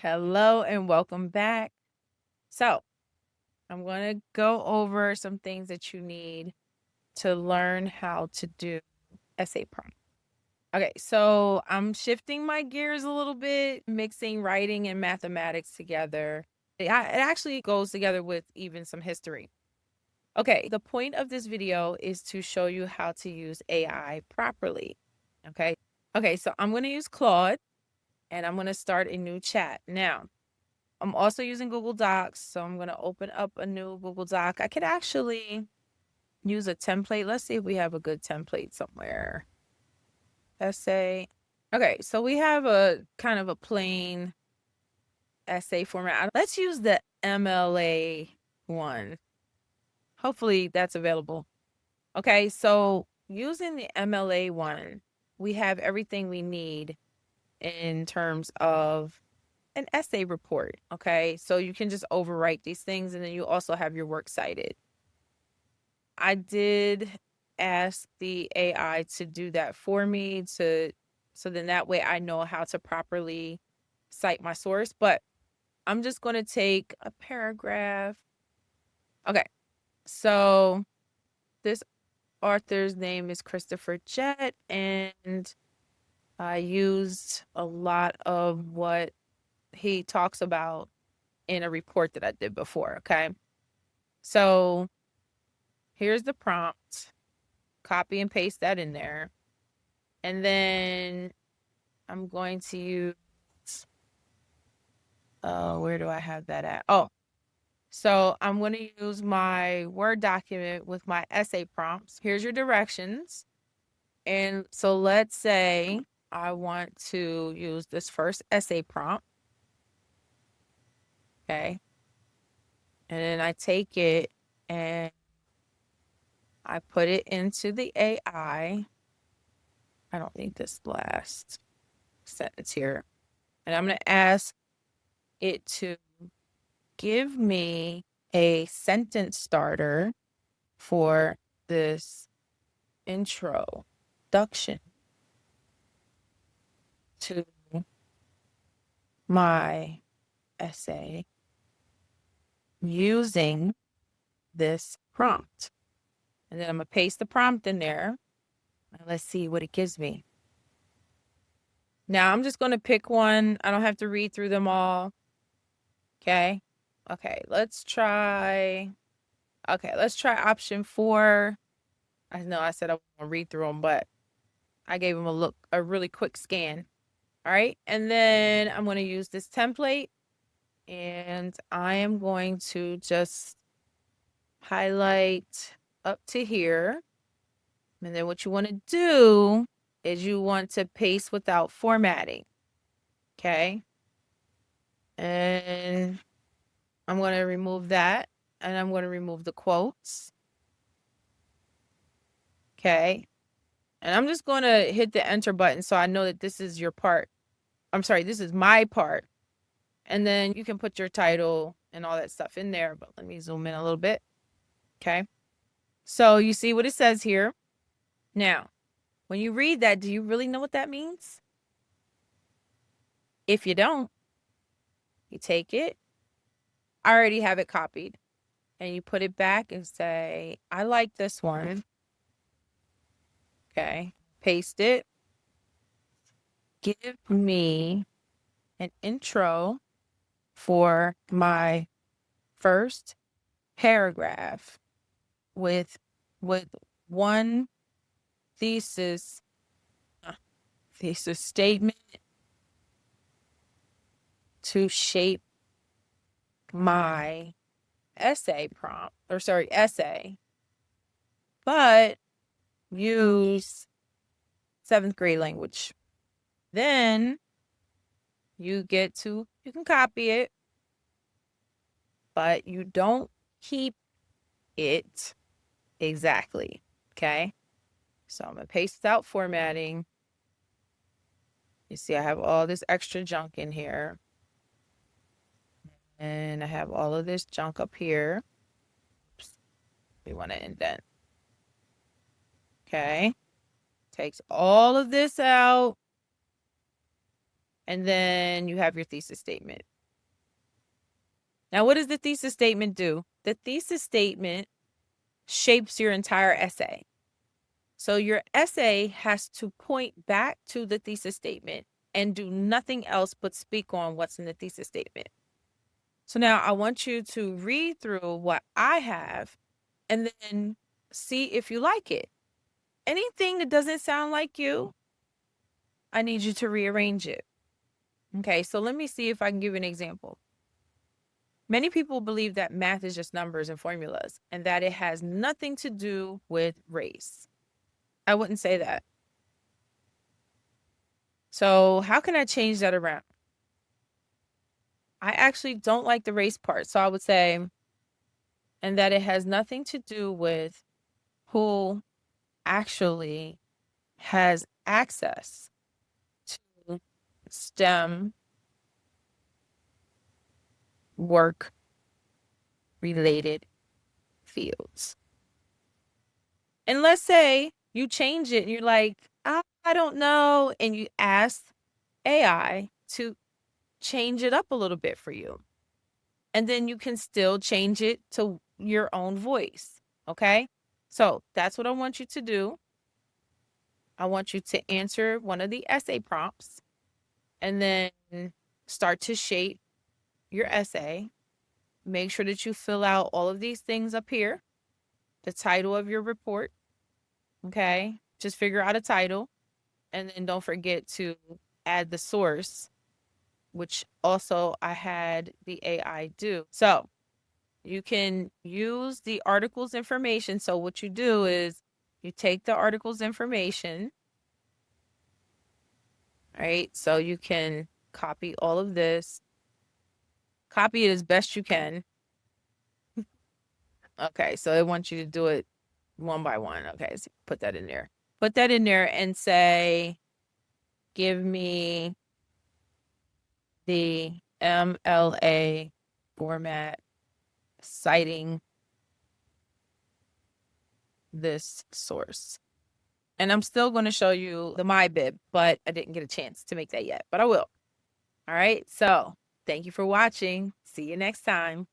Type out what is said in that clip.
Hello and welcome back. So, I'm going to go over some things that you need to learn how to do essay prompt. Okay, so I'm shifting my gears a little bit, mixing writing and mathematics together. It actually goes together with even some history. Okay, the point of this video is to show you how to use AI properly. Okay, so I'm going to use Claude and I'm going to start a new chat. Now, I'm also using Google Docs, so I'm going to open up a new Google Doc. I could actually use a template. Let's see if we have a good template somewhere. Essay. Okay, so we have a kind of a plain essay format. Let's use the MLA one. Hopefully that's available. Okay, so using the MLA one, we have everything we need in terms of an essay report. Okay, so you can just overwrite these things and then you also have your works cited. I did ask the AI to do that for me so then that way I know how to properly cite my source, but I'm just going to take a paragraph. Okay, so this author's name is Christopher Jett, and I used a lot of what he talks about in a report that I did before. Okay, so here's the prompt. Copy and paste that in there. And then I'm going to use, where do I have that at? Oh, so I'm going to use my Word document with my essay prompts. Here's your directions. And so let's say I want to use this first essay prompt. Okay. And then I take it and I put it into the AI. I don't need this last sentence here. And I'm going to ask it to give me a sentence starter for this introduction to my essay using this prompt. And then I'm going to paste the prompt in there. And let's see what it gives me. Now I'm just going to pick one. I don't have to read through them all. Okay. Okay, let's try option 4. I know I said I was going to read through them, but I gave them a really quick scan. All right. And then I'm going to use this template and I am going to just highlight up to here. And then what you want to do is you want to paste without formatting. Okay. And I'm going to remove that and I'm going to remove the quotes. Okay. And I'm just going to hit the enter button so I know that this is your part. I'm sorry, this is my part. And then you can put your title and all that stuff in there, but let me zoom in a little bit. Okay. So you see what it says here. Now, when you read that, do you really know what that means? If you don't, you take it. I already have it copied. And you put it back and say, I like this one. Okay. Paste it. Give me an intro for my first paragraph with one thesis statement to shape my essay, but use 7th grade language. Then you can copy it, but you don't keep it exactly. Okay. So I'm going to paste without formatting. You see, I have all this extra junk in here. And I have all of this junk up here. Oops. We want to indent. Okay. Takes all of this out. And then you have your thesis statement. Now, what does the thesis statement do? The thesis statement shapes your entire essay. So your essay has to point back to the thesis statement and do nothing else but speak on what's in the thesis statement. So now I want you to read through what I have and then see if you like it. Anything that doesn't sound like you, I need you to rearrange it. Okay, so let me see if I can give you an example. Many people believe that math is just numbers and formulas and that it has nothing to do with race. I wouldn't say that. So how can I change that around? I actually don't like the race part. So I would say, and that it has nothing to do with who actually has access to STEM work related fields. And let's say you change it and you're like, I don't know. And you ask AI to change it up a little bit for you. And then you can still change it to your own voice. Okay. So that's what I want you to do. I want you to answer one of the essay prompts and then start to shape your essay. Make sure that you fill out all of these things up here, the title of your report. Okay. Just figure out a title. And then don't forget to add the source, which also I had the AI do. So you can use the article's information. So what you do is you take the article's information, right? So you can copy all of this, copy it as best you can. Okay, so I want you to do it one by one. Okay, so put that in there. Put that in there and say, give me the MLA format citing this source. And I'm still going to show you the MyBib, but I didn't get a chance to make that yet, but I will. All right, so thank you for watching. See you next time.